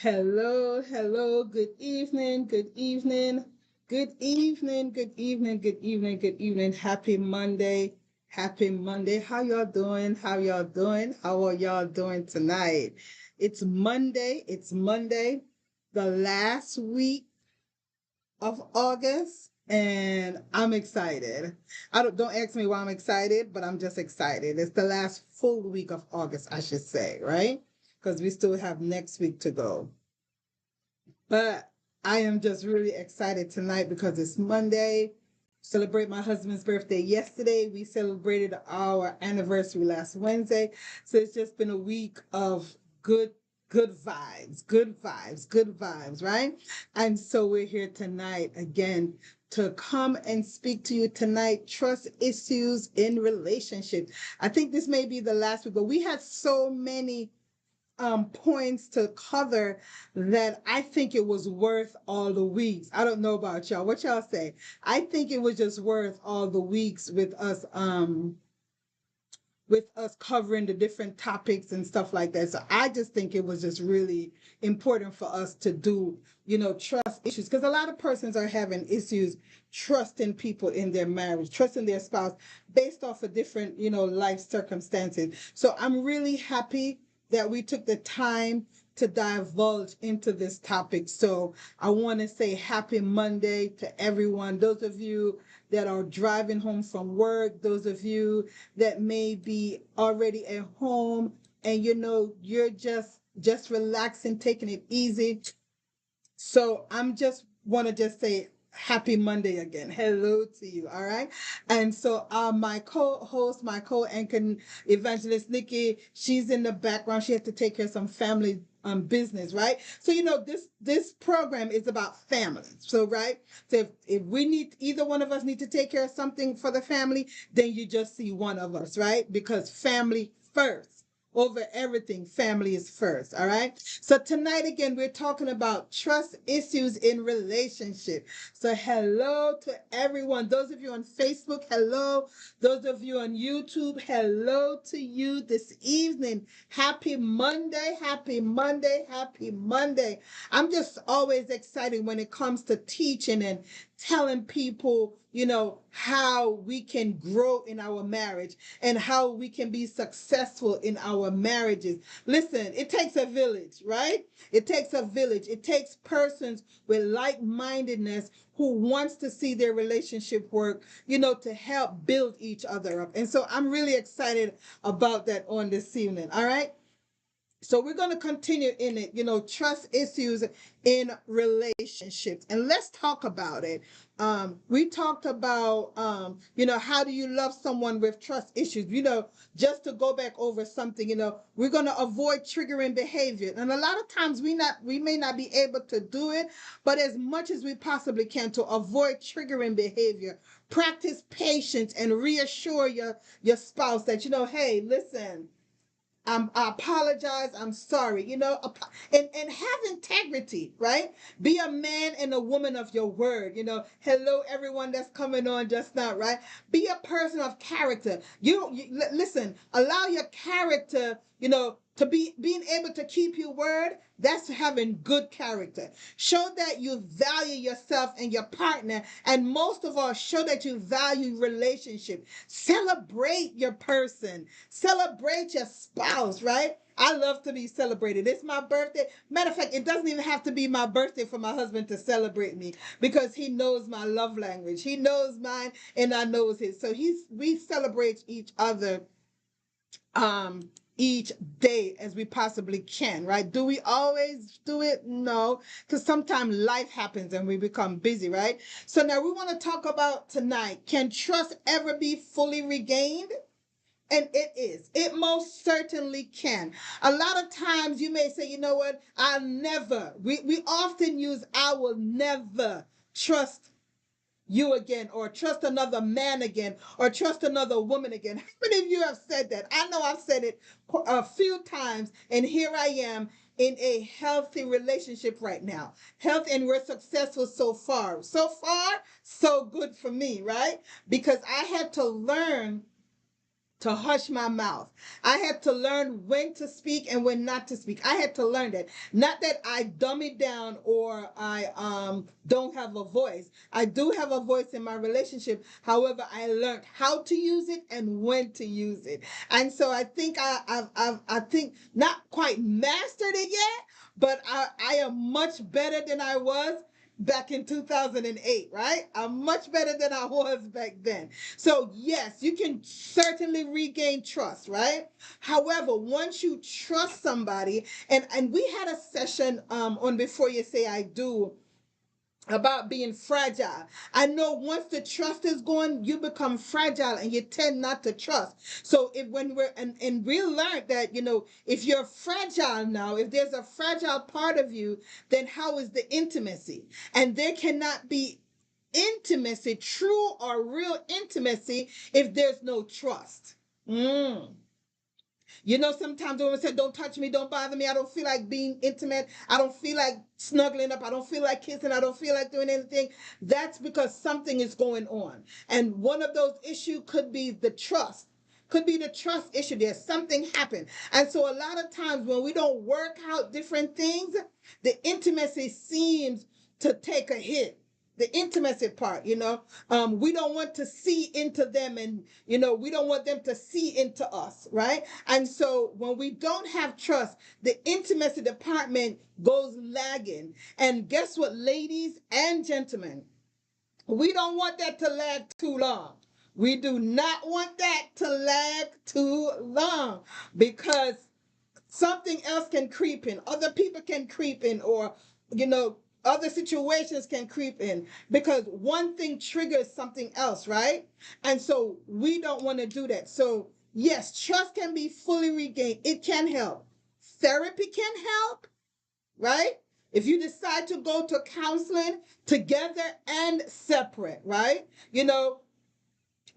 Hello, hello, good evening, good evening, good evening, good evening, good evening, good evening. Happy Monday, happy Monday. How y'all doing? How y'all doing? How are y'all doing tonight? It's Monday, the last week of August, and I'm excited. I don't ask me why I'm excited, but I'm just excited. It's the last full week of August, I should say, right? Because we still have next week to go. But I am just really excited tonight because it's Monday. Celebrate my husband's birthday yesterday. We celebrated our anniversary last Wednesday. So it's just been a week of good good vibes, good vibes, good vibes, right? And so we're here tonight again to come and speak to you tonight. Trust issues in relationships. I think this may be the last week, but we had so many points to cover that I think it was worth all the weeks. I don't know about y'all. What y'all say? I think it was just worth all the weeks with us covering the different topics and stuff like that. So I just think it was just really important for us to do, trust issues because a lot of persons are having issues trusting people in their marriage, trusting their spouse based off of different, life circumstances. So I'm really happy that we took the time to divulge into this topic. So I want to say happy Monday to everyone. Those of you that are driving home from work, those of you that may be already at home and you're just relaxing, taking it easy. So I'm just want to just say happy Monday again. Hello to you. All right. And so my co-host, my co-anchor evangelist Nikki, she's in the background. She has to take care of some family business, right? So this program is about family. So right. So if we need either one of us need to take care of something for the family, then you just see one of us, right? Because family first over everything, family is first. All right. So tonight again, we're talking about trust issues in relationship. So hello to everyone. Those of you on Facebook, hello. Those of you on YouTube, hello to you this evening. Happy Monday, happy Monday, happy Monday. I'm just always excited when it comes to teaching and telling people, how we can grow in our marriage and how we can be successful in our marriages. Listen, it takes a village, right? It takes a village. It takes persons with like-mindedness who wants to see their relationship work, to help build each other up. And so I'm really excited about that on this evening. All right. So we're going to continue in it, trust issues in relationships. And let's talk about it. We talked about, how do you love someone with trust issues? Just to go back over something, we're going to avoid triggering behavior. And a lot of times we may not be able to do it, but as much as we possibly can to avoid triggering behavior, practice patience and reassure your spouse that, hey, listen, I apologize. I'm sorry. And have integrity, right? Be a man and a woman of your word. Hello, everyone that's coming on just now, right? Be a person of character. Listen. Allow your character, to be being able to keep your word. That's having good character. Show that you value yourself and your partner, and most of all, show that you value relationship. Celebrate your person. Celebrate your spouse, right? I love to be celebrated. It's my birthday. Matter of fact, it doesn't even have to be my birthday for my husband to celebrate me because he knows my love language. He knows mine and I knows his. So we celebrate each other each day as we possibly can, right? Do we always do it? No, because sometimes life happens and we become busy, right? So now we want to talk about tonight, can trust ever be fully regained? And it is. It most certainly can. A lot of times you may say, you know what? I'll never. We often use I will never trust you again, or trust another man again, or trust another woman again. How many of you have said that? I know I've said it a few times, and here I am in a healthy relationship right now. Health, and we're successful so far. So far, so good for me, right? Because I had to learn to hush my mouth. I had to learn when to speak and when not to speak. I had to learn that. Not that I dumb it down or I don't have a voice. I do have a voice in my relationship. However, I learned how to use it and when to use it. And so I think I think not quite mastered it yet, but I am much better than I was back in 2008, right? I'm much better than I was back then. So, yes, you can certainly regain trust, right? However, once you trust somebody, and we had a session on Before You Say I Do about being fragile. I know once the trust is gone, you become fragile and you tend not to trust. So if when we're and we learned that, if you're fragile now, if there's a fragile part of you, then how is the intimacy? And there cannot be intimacy, true or real intimacy, if there's no trust. Mm. Sometimes women say, don't touch me, don't bother me. I don't feel like being intimate. I don't feel like snuggling up. I don't feel like kissing. I don't feel like doing anything. That's because something is going on. And one of those issues could be the trust. Could be the trust issue. There's something happened. And so a lot of times when we don't work out different things, the intimacy seems to take a hit. The intimacy part, we don't want to see into them, and we don't want them to see into us, right? And so when we don't have trust, the intimacy department goes lagging. And guess what, ladies and gentlemen, we don't want that to lag too long. We do not want that to lag too long, because something else can creep in. Other people can creep in, or, other situations can creep in, because one thing triggers something else, right? And so we don't want to do that. So, yes, trust can be fully regained. It can help. Therapy can help, right? If you decide to go to counseling together and separate, right?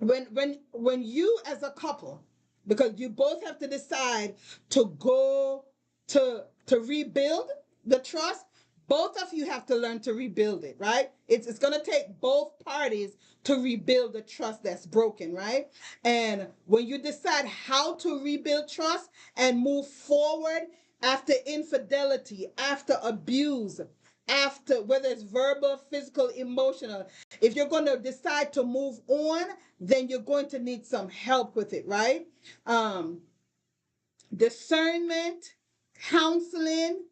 When you as a couple, because you both have to decide to go to rebuild the trust, both of you have to learn to rebuild it, right? It's going to take both parties to rebuild the trust that's broken, right? And when you decide how to rebuild trust and move forward after infidelity, after abuse, after whether it's verbal, physical, emotional, if you're going to decide to move on, then you're going to need some help with it, right? Um, Discernment, counseling,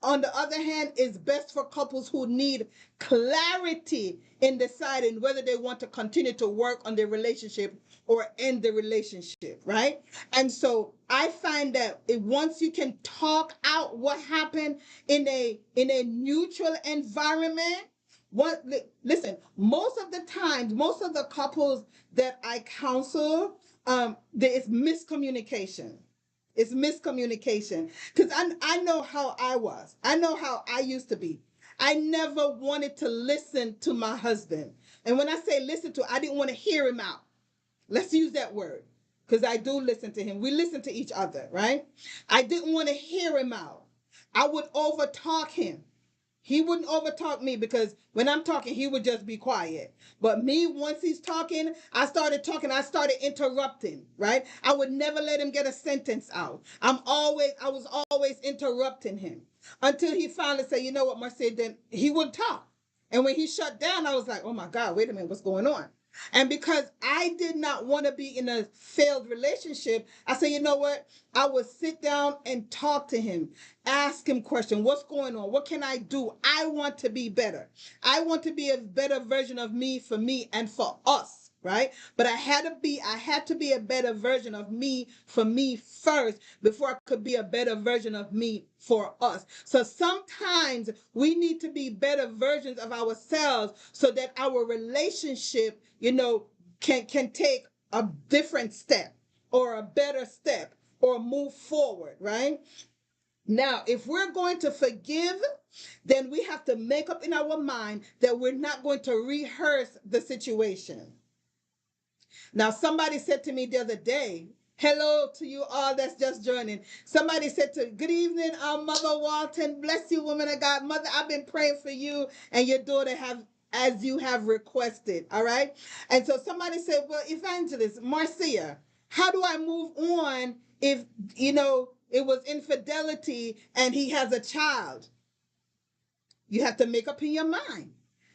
on the other hand, is best for couples who need clarity in deciding whether they want to continue to work on their relationship or end the relationship, right? And so I find that once you can talk out what happened in a neutral environment, listen, most of the times, most of the couples that I counsel, there is miscommunication. It's miscommunication. Because I know how I was. I know how I used to be. I never wanted to listen to my husband. And when I say listen to, I didn't want to hear him out. Let's use that word. Because I do listen to him. We listen to each other, right? I didn't want to hear him out. I would overtalk him. He wouldn't overtalk me, because when I'm talking, he would just be quiet. But me, once he's talking, I started talking. I started interrupting, right? I would never let him get a sentence out. I was always interrupting him, until he finally said, you know what, Marcia, then he would talk. And when he shut down, I was like, oh my God, wait a minute, what's going on? And because I did not want to be in a failed relationship, I said, you know what? I would sit down and talk to him, ask him questions. What's going on? What can I do? I want to be better. I want to be a better version of me, for me and for us, right? But I had to be a better version of me for me first, before I could be a better version of me for us. So sometimes we need to be better versions of ourselves, so that our relationship, can take a different step, or a better step, or move forward, right? Now, if we're going to forgive, then we have to make up in our mind that we're not going to rehearse the situation. Now, somebody said to me the other day, hello to you all that's just joining. Somebody said good evening, Mother Walton. Bless you, woman of God. Mother, I've been praying for you and your daughter as you have requested. All right. And so somebody said, well, Evangelist Marcia, How do I move on if, it was infidelity and he has a child? You have to make up in your mind.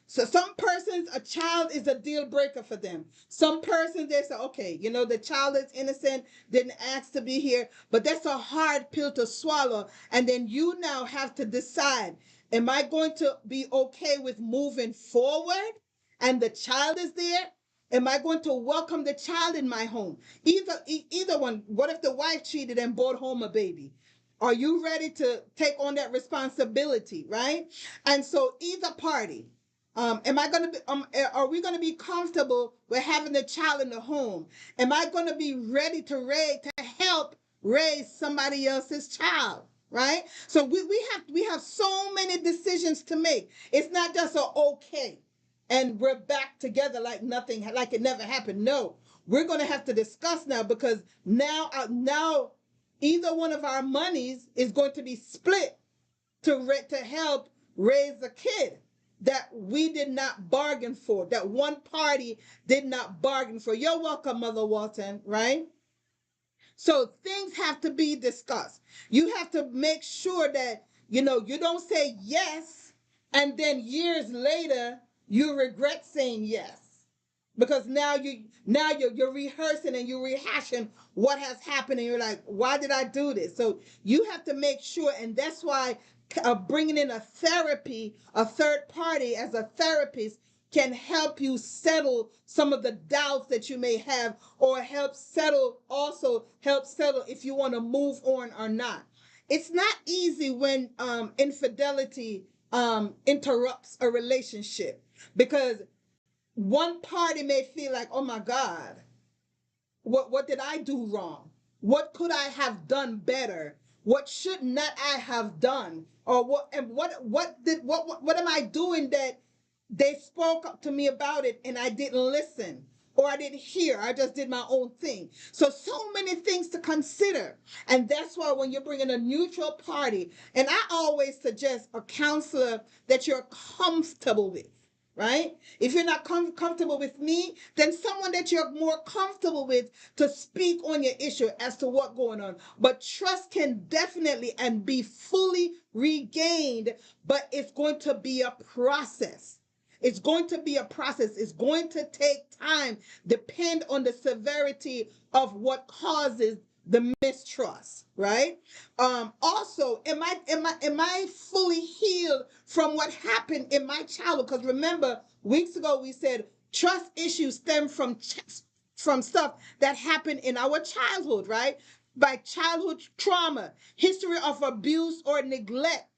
So some persons, a child is a deal breaker for them. Some persons, they say, okay, the child is innocent, didn't ask to be here, but that's a hard pill to swallow. And then you now have to decide, am I going to be okay with moving forward? And the child is there. Am I going to welcome the child in my home? Either one. What if the wife cheated and brought home a baby? Are you ready to take on that responsibility, right? And so either party, am I going to be? Are we going to be comfortable with having the child in the home? Am I going to be ready to help raise somebody else's child? Right. So we have so many decisions to make. It's not just a okay, and we're back together like nothing, like it never happened. No, we're going to have to discuss now, because now either one of our monies is going to be split to help raise a kid that we did not bargain for, that one party did not bargain for. You're welcome, Mother Walton, right? So things have to be discussed. You have to make sure that, you don't say yes and then years later you regret saying yes. Because now you're rehearsing and you're rehashing what has happened, and you're like, why did I do this? So you have to make sure, and that's why bringing in a third party as a therapist can help you settle some of the doubts that you may have, or help settle if you want to move on or not. It's not easy when infidelity interrupts a relationship, because one party may feel like, oh my God, what did I do wrong? What could I have done better? What should not I have done? Or what am I doing that they spoke up to me about it and I didn't listen? Or I didn't hear, I just did my own thing. So many things to consider. And that's why when you're bringing a neutral party, and I always suggest a counselor that you're comfortable with, right? If you're not comfortable with me, then someone that you're more comfortable with to speak on your issue as to what's going on. But trust can definitely and be fully regained, but it's going to be a process. It's going to be a process. It's going to take time, depend on the severity of what causes the mistrust, right? Also, am I fully healed from what happened in my childhood? Because remember, weeks ago we said trust issues stem from stuff that happened in our childhood, right? By childhood trauma, history of abuse or neglect,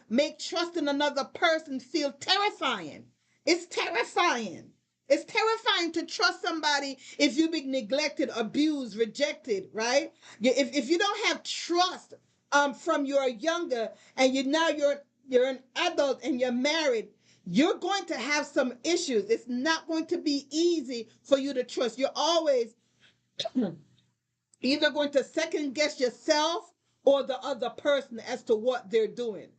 make trusting another person feel terrifying. It's terrifying. It's terrifying to trust somebody if you've been neglected, abused, rejected, right? If you don't have trust from your younger, and you're an adult and you're married, you're going to have some issues. It's not going to be easy for you to trust. You're always either going to second guess yourself or the other person as to what they're doing,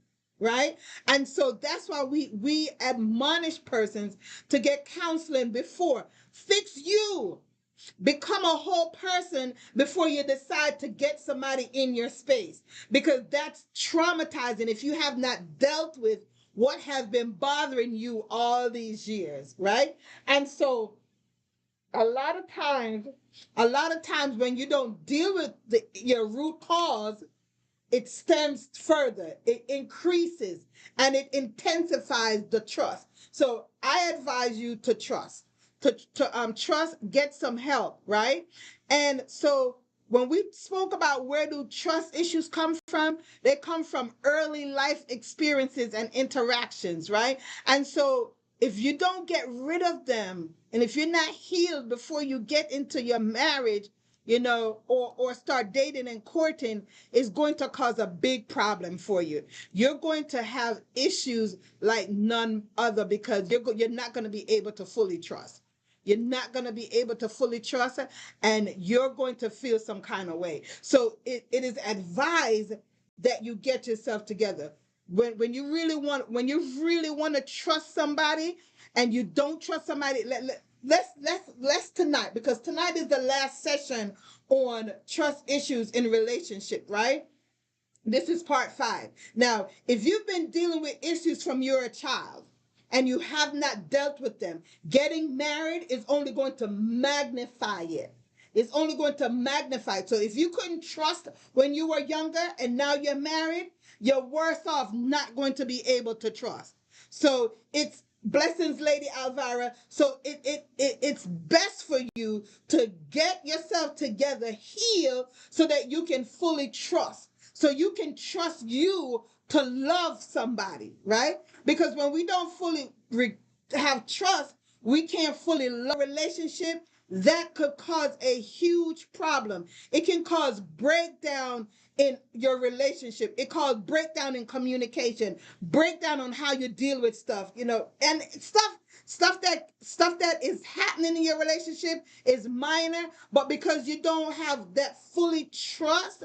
right? And so that's why we admonish persons to get counseling before. Fix you. Become a whole person before you decide to get somebody in your space, because that's traumatizing if you have not dealt with what has been bothering you all these years, right? And so a lot of times when you don't deal with your root cause, it stems further, it increases, and it intensifies the trust. So I advise you to trust, get some help, right? And so when we spoke about where do trust issues come from, they come from early life experiences and interactions, right? And so if you don't get rid of them, and if you're not healed before you get into your marriage, or start dating and courting, is going to cause a big problem for you. You're going to have issues like none other, because you're not going to be able to fully trust. You're not going to be able to fully trust it, and you're going to feel some kind of way. So it is advised that you get yourself together. When you really want to trust somebody and you don't trust somebody, let's tonight, because tonight is the last session on trust issues in relationship, right? This is part 5. Now, if you've been dealing with issues from you're a child and you have not dealt with them, getting married is only going to magnify it. It's only going to magnify it. So if you couldn't trust when you were younger and now you're married, you're worse off not going to be able to trust. So it's blessings, Lady Alvara. So it's best for you to get yourself together, heal, so that you can fully trust. So you can trust you to love somebody, right? Because when we don't fully have trust, we can't fully love a relationship. That could cause a huge problem. It can cause breakdown in your relationship. It causes breakdown in communication, breakdown on how you deal with stuff, and stuff that is happening in your relationship is minor, but because you don't have that fully trust,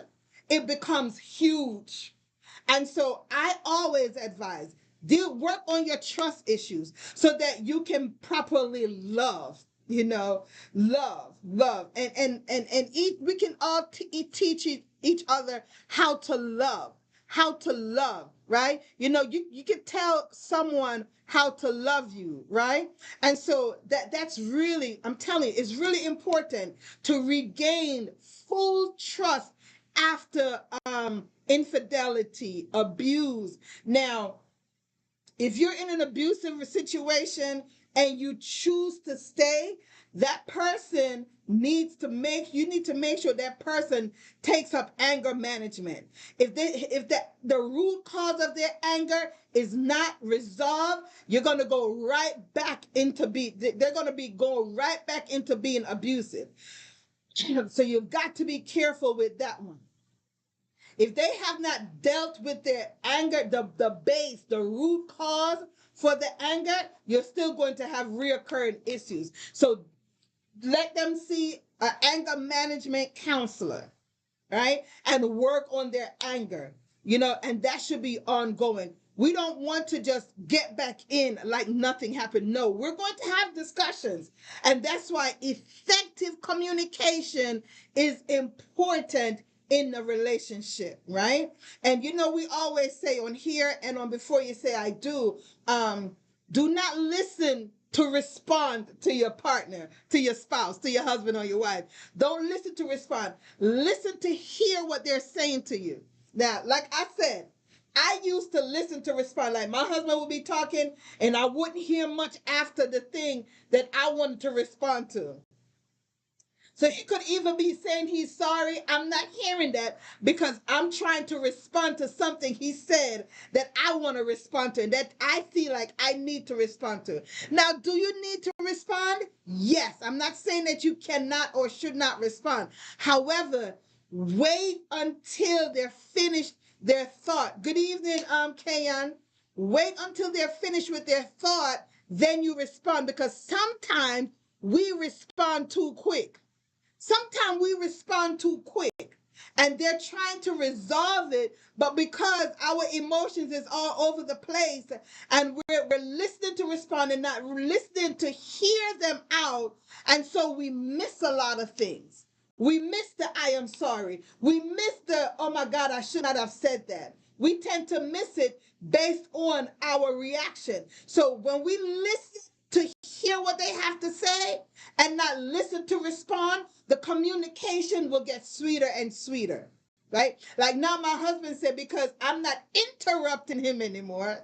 it becomes huge. And so I always advise, work on your trust issues so that you can properly love, love. We can all teach each other how to love, right? You can tell someone how to love you, right? And so that's really, I'm telling you, it's really important to regain full trust after infidelity, abuse. Now, if you're in an abusive situation and you choose to stay, that person you need to make sure that person takes up anger management. If the root cause of their anger is not resolved, you're going to go right back into they're going to be going right back into being abusive. So you've got to be careful with that one. If they have not dealt with their anger, the root cause for the anger, you're still going to have reoccurring issues. So let them see an anger management counselor, right? And work on their anger, and that should be ongoing. We don't want to just get back in like nothing happened. No, we're going to have discussions. And that's why effective communication is important in the relationship, right? And we always say on here and on Before You Say I do not listen to respond to your partner, to your spouse, to your husband or your wife. Don't listen to respond. Listen to hear what they're saying to you. Now, like I said, I used to listen to respond. Like my husband would be talking and I wouldn't hear much after the thing that I wanted to respond to. So he could even be saying he's sorry. I'm not hearing that because I'm trying to respond to something he said that I want to respond to and that I feel like I need to respond to. Now, do you need to respond? Yes. I'm not saying that you cannot or should not respond. However, wait until they're finished their thought. Good evening, Kayan. Wait until they're finished with their thought, then you respond, because sometimes we respond too quick. Sometimes we respond too quick and they're trying to resolve it, but because our emotions is all over the place and we're listening to respond and not listening to hear them out, and so we miss a lot of things. We miss the I am sorry. We miss the, oh my God, I should not have said that. We tend to miss it based on our reaction. So when we listen to hear what they have to say and not listen to respond, the communication will get sweeter and sweeter, right? Like now my husband said, because I'm not interrupting him anymore.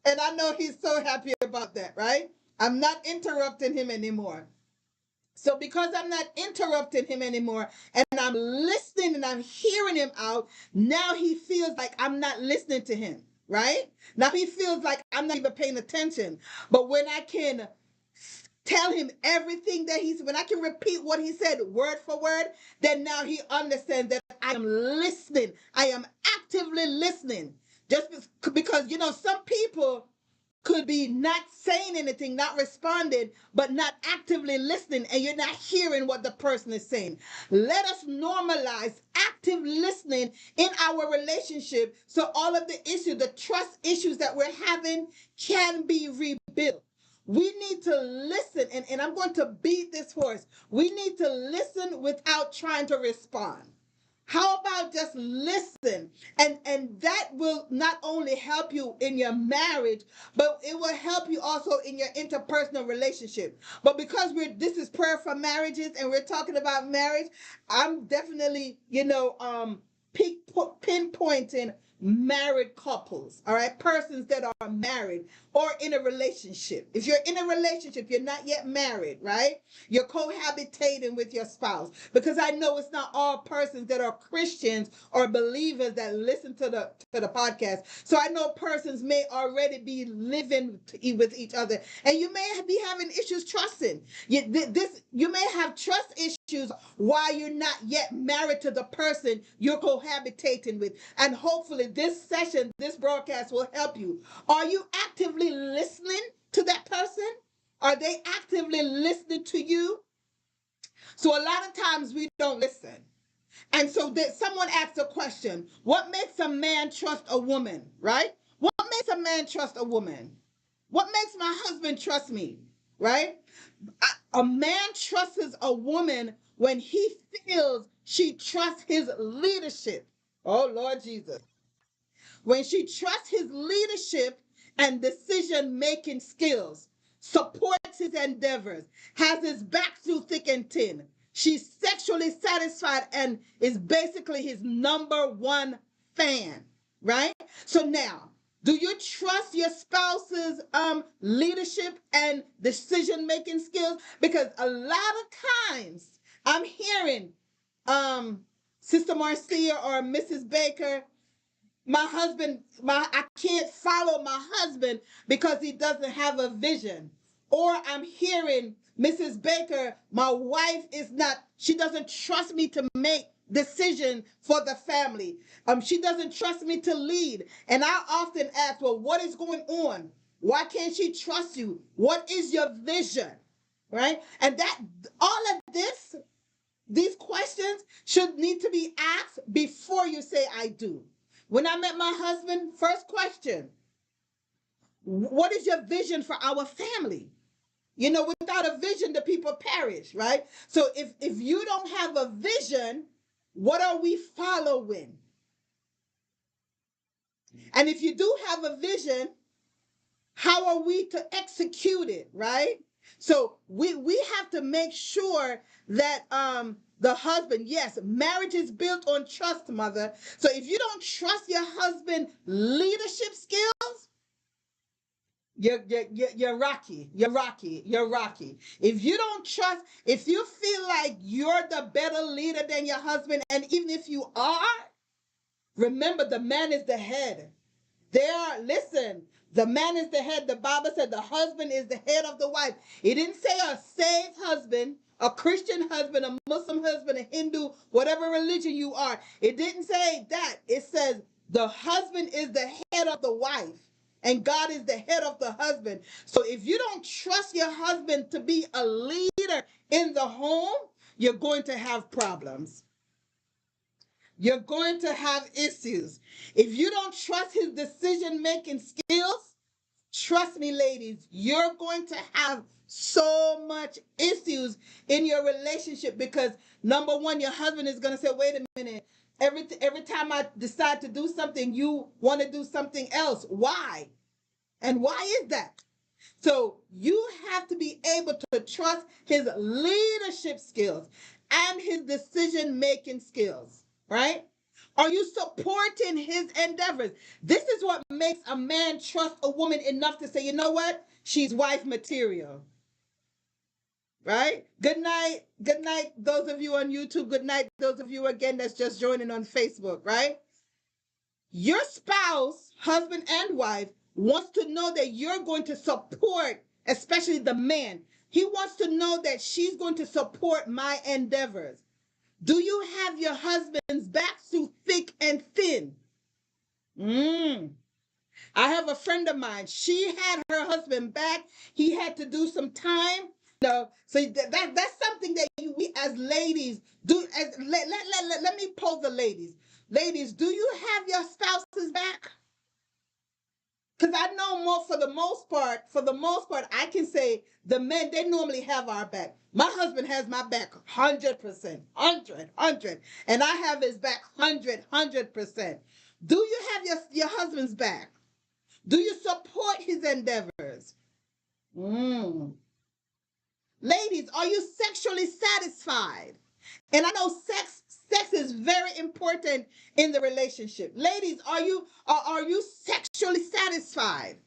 And I know he's so happy about that, right? I'm not interrupting him anymore. So because I'm not interrupting him anymore and I'm listening and I'm hearing him out, now he feels like I'm not listening to him, right? Now he feels like I'm not even paying attention. But when I can tell him everything that when I can repeat what he said word for word, then now he understands that I am listening. I am actively listening. Just because, some people could be not saying anything, not responding, but not actively listening, and you're not hearing what the person is saying. Let us normalize active listening in our relationship so all of the issues, the trust issues that we're having, can be rebuilt. We need to listen, and I'm going to beat this horse. We need to listen without trying to respond. How about just listen? And that will not only help you in your marriage, but it will help you also in your interpersonal relationship. But because this is prayer for marriages and we're talking about marriage, I'm definitely, pinpointing married couples, all right, persons that are married or in a relationship. If you're in a relationship, you're not yet married, right? You're cohabitating with your spouse, because I know it's not all persons that are Christians or believers that listen to the podcast. So I know persons may already be living with each other, and you may be having issues trusting. You may have trust issues while you're not yet married to the person you're cohabitating with, and hopefully this session, this broadcast will help you. Are you actively listening to that person? Are they actively listening to you? So a lot of times we don't listen. And so that someone asked a question, what makes a man trust a woman, right? What makes a man trust a woman? What makes my husband trust me, right? A man trusts a woman when he feels she trusts his leadership. Oh, Lord Jesus. When she trusts his leadership and decision making skills, supports his endeavors, has his back through thick and thin. She's sexually satisfied and is basically his number one fan, right? So now, do you trust your spouse's leadership and decision making skills? Because a lot of times I'm hearing Sister Marcia or Mrs. Baker, my husband, I can't follow my husband because he doesn't have a vision. Or I'm hearing Mrs. Baker, my wife is not, she doesn't trust me to make decision for the family. She doesn't trust me to lead. And I often ask, well, what is going on? Why can't she trust you? What is your vision? Right? And that all of this, these questions should need to be asked before you say I do. When I met my husband, first question, what is your vision for our family? Without a vision, the people perish, right? So if you don't have a vision, what are we following? And if you do have a vision, how are we to execute it, right? So we have to make sure that the husband, yes, marriage is built on trust, mother. So if you don't trust your husband leadership skills, you're rocky. You're rocky. You're rocky. If you don't trust, if you feel like you're the better leader than your husband, and even if you are, remember the man is the head. Listen, the man is the head. The Bible said the husband is the head of the wife. It didn't say a saved husband, a Christian husband, a Muslim husband, a Hindu, whatever religion you are. It didn't say that. It says the husband is the head of the wife. And God is the head of the husband. So if you don't trust your husband to be a leader in the home, you're going to have problems. You're going to have issues. If you don't trust his decision making skills, trust me, ladies, you're going to have so much issues in your relationship, because number one, your husband is going to say, wait a minute, every time I decide to do something, you want to do something else. Why? And why is that? So you have to be able to trust his leadership skills and his decision making skills, right? Are you supporting his endeavors? This is what makes a man trust a woman enough to say, you know what? She's wife material, right? Good night. Good night, those of you on YouTube. Good night, those of you again that's just joining on Facebook, right? Your spouse, husband and wife, wants to know that you're going to support, especially the man. He wants to know that she's going to support my endeavors. Do you have your husband's back through thick and thin? I have a friend of mine. She had her husband back. He had to do some time. So that's something that we as ladies do. Let me pose the ladies. Ladies, do you have your spouse's back? because I know more for the most part, I can say the men, they normally have our back. My husband has my back 100%, 100. And I have his back 100%. Do you have your husband's back? Do you support his endeavors? Mm. Ladies, are you sexually satisfied? And I know sex is very important in the relationship. Ladies, are you sexually satisfied?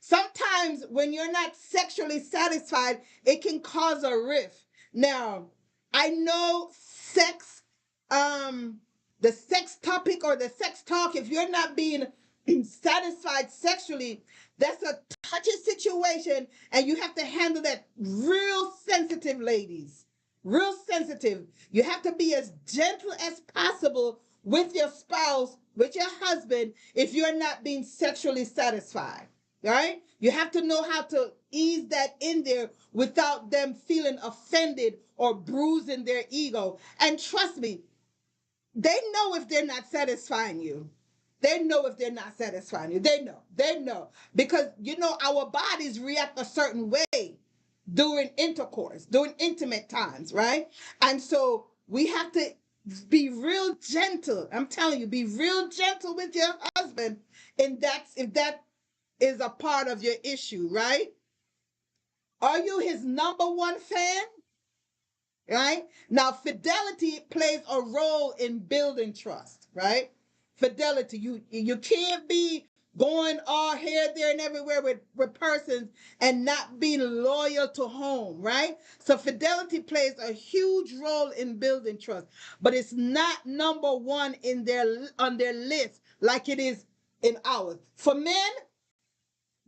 Sometimes when you're not sexually satisfied, it can cause a rift. Now, I know sex, the sex topic or the sex talk, if you're not being satisfied sexually, that's a touchy situation, and you have to handle that real sensitive, ladies. Real sensitive. You have to be as gentle as possible with your spouse, with your husband, if you're not being sexually satisfied. Right? You have to know how to ease that in there without them feeling offended or bruising their ego. And trust me, they know if they're not satisfying you. They know if they're not satisfying you. They know. They know. Because, our bodies react a certain way during intercourse, during intimate times, right? And so we have to be real gentle. I'm telling you, be real gentle with your husband. And if that is a part of your issue, right? Are you his number one fan? Right? Now, fidelity plays a role in building trust, right? Fidelity. You can't be going all here, there, and everywhere with persons and not being loyal to home, right? So fidelity plays a huge role in building trust, but it's not number one on their list like it is in ours. For men,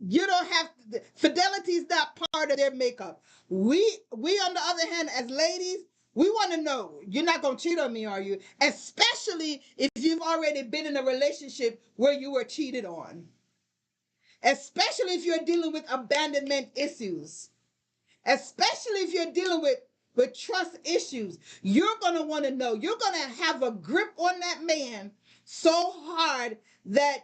you don't have fidelity is not part of their makeup. We on the other hand, as ladies, we want to know you're not gonna cheat on me, are you? Especially if you've already been in a relationship where you were cheated on. Especially if you're dealing with abandonment issues. Especially if you're dealing with trust issues. You're gonna want to know. You're gonna have a grip on that man so hard that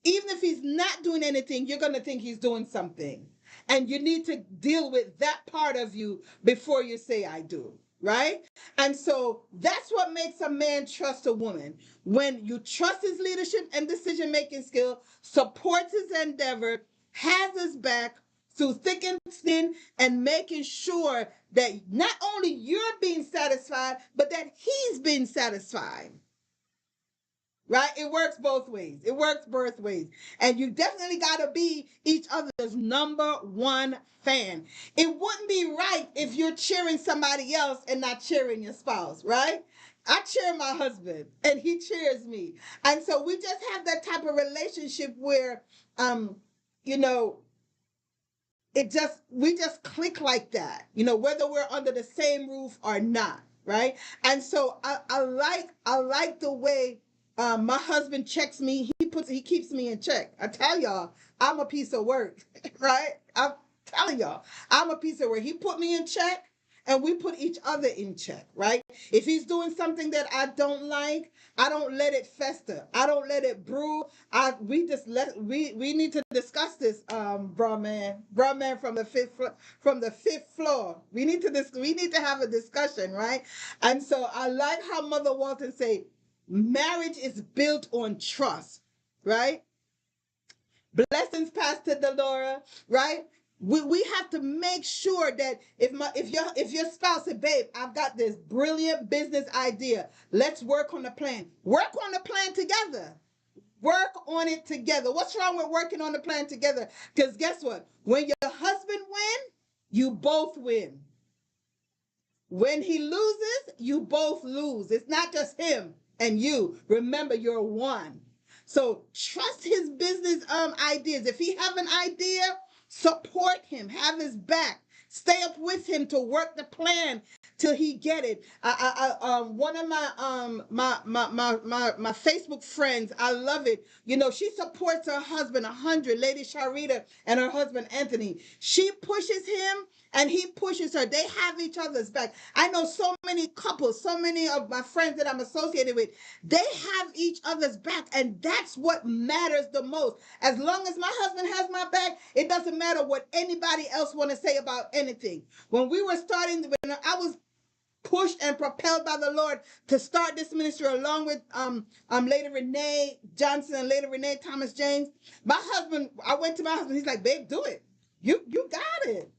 even if he's not doing anything, you're going to think he's doing something. And you need to deal with that part of you before you say, I do. Right? And so that's what makes a man trust a woman. When you trust his leadership and decision making skill, supports his endeavor, has his back through thick and thin, and making sure that not only you're being satisfied, but that he's being satisfied. Right? It works both ways. It works both ways. And you definitely got to be each other's number one fan. It wouldn't be right if you're cheering somebody else and not cheering your spouse, right? I cheer my husband and he cheers me. And so we just have that type of relationship where, you know, we just click like that, whether we're under the same roof or not, right? And so I like the way my husband checks me. He keeps me in check. I tell y'all, I'm a piece of work, right? I'm telling y'all, I'm a piece of work. He put me in check, and we put each other in check, right? If he's doing something that I don't like, I don't let it fester. I don't let it brew. We need to discuss this, bro man from the fifth floor. We need to have a discussion, right? And so I like how Mother Walton say, marriage is built on trust, right? Blessings, Pastor Delora, right? We have to make sure that if your spouse said, babe, I've got this brilliant business idea. Let's work on the plan. Work on the plan together. Work on it together. What's wrong with working on the plan together? Because guess what? When your husband wins, you both win. When he loses, you both lose. It's not just him and you. Remember, you're one. So trust his business ideas. If he have an idea, support him. Have his back. Stay up with him to work the plan till he get it. One of my Facebook friends, I love it. You know, she supports her husband 100, Lady Sharita and her husband Anthony. She pushes him and he pushes her. They have each other's back. I know so many couples, so many of my friends that I'm associated with, they have each other's back, and that's what matters the most. As long as my husband has my back, it doesn't matter what anybody else want to say about anything. When we were starting, when I was pushed and propelled by the Lord to start this ministry along with Lady Renee Johnson and Lady Renee Thomas James, my husband, I went to my husband, he's like, babe, do it. You got it.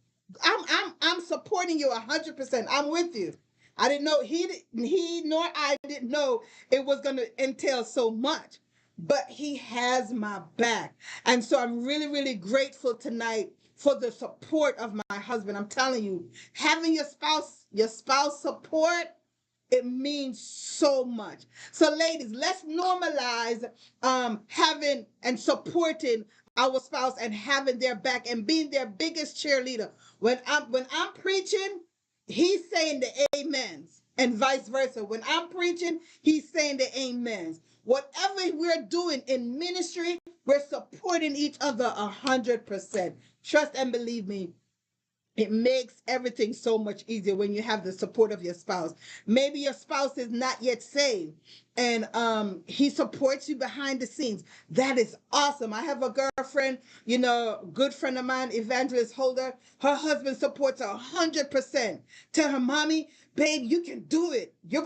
I'm supporting you 100%. I'm with you. I didn't know he nor I didn't know it was going to entail so much, but he has my back. And so I'm really, really grateful tonight for the support of my husband. I'm telling you, having your spouse support, it means so much. So ladies, let's normalize having and supporting our spouse and having their back and being their biggest cheerleader. When I'm preaching, he's saying the amens, and vice versa. When I'm preaching, he's saying the amens. Whatever we're doing in ministry, we're supporting each other 100%. Trust and believe me, it makes everything so much easier when you have the support of your spouse. Maybe your spouse is not yet saved and he supports you behind the scenes. That is awesome. I have a girlfriend, you know, good friend of mine, Evangelist Holder. Her husband supports her 100%. Tell her, mommy, babe, you can do it. You're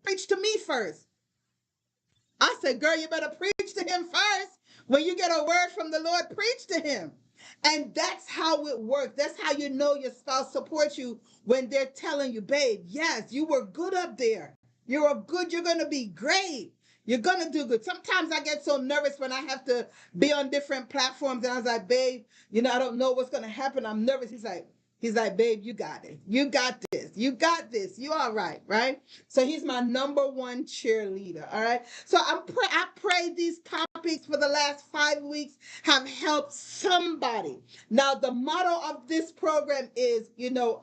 preach to me first. I said, girl, you better preach to him first. When you get a word from the Lord, preach to him. And that's how it works. That's how you know your spouse supports you, when they're telling you, babe, yes, you were good up there. You're good. You're going to be great. You're going to do good. Sometimes I get so nervous when I have to be on different platforms. And I was like, babe, you know, I don't know what's going to happen. I'm nervous. He's like, babe, you got it. You got this. You got this. You all right, right? So he's my number one cheerleader. All right. So I pray these topics for the last 5 weeks have helped somebody. Now, the motto of this program is, you know,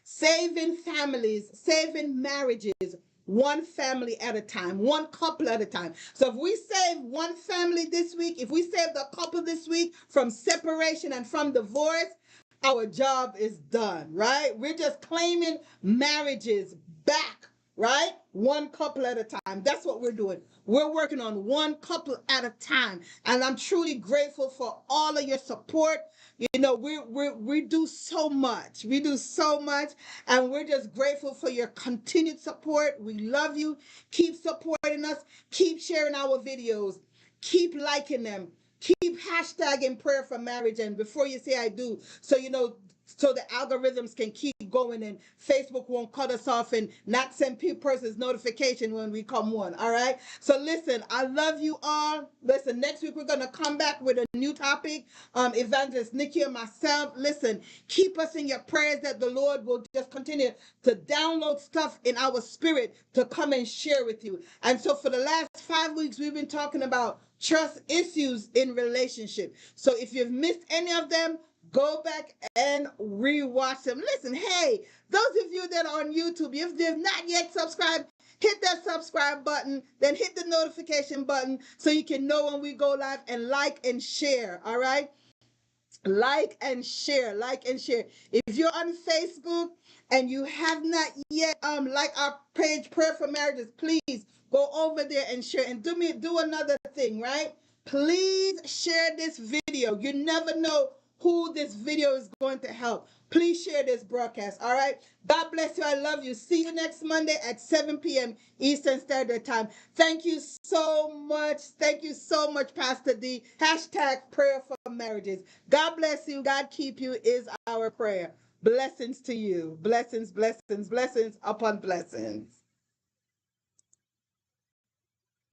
saving families, saving marriages, one family at a time, one couple at a time. So if we save one family this week, if we save the couple this week from separation and from divorce, our job is done, right? We're just claiming marriages back, right? One couple at a time. That's what we're doing. We're working on one couple at a time. And I'm truly grateful for all of your support. You know, we do so much. We do so much. And we're just grateful for your continued support. We love you. Keep supporting us. Keep sharing our videos. Keep liking them. Keep hashtagging prayer for marriage. And before you say I do, so you know, so the algorithms can keep going and Facebook won't cut us off and not send persons notification when we come on. All right. So listen, I love you all. Listen, next week we're gonna come back with a new topic. Evangelist Nikki and myself. Listen, keep us in your prayers that the Lord will just continue to download stuff in our spirit to come and share with you. And so for the last 5 weeks, we've been talking about trust issues in relationship. So if you've missed any of them, go back and rewatch them. Listen, hey, those of you that are on YouTube, if they've not yet subscribed, hit that subscribe button, then hit the notification button so you can know when we go live, and like and share, all right? Like and share, like and share. If you're on Facebook and you have not yet like our page Prayer for Marriages, please go over there and share, and do another thing, right? Please share this video. You never know who this video is going to help. Please share this broadcast. All right. God bless you. I love you. See you next Monday at 7 p.m. Eastern Standard Time. Thank you so much. Thank you so much, Pastor D. Hashtag prayer for marriages. God bless you. God keep you is our prayer. Blessings to you. Blessings, blessings, blessings upon blessings.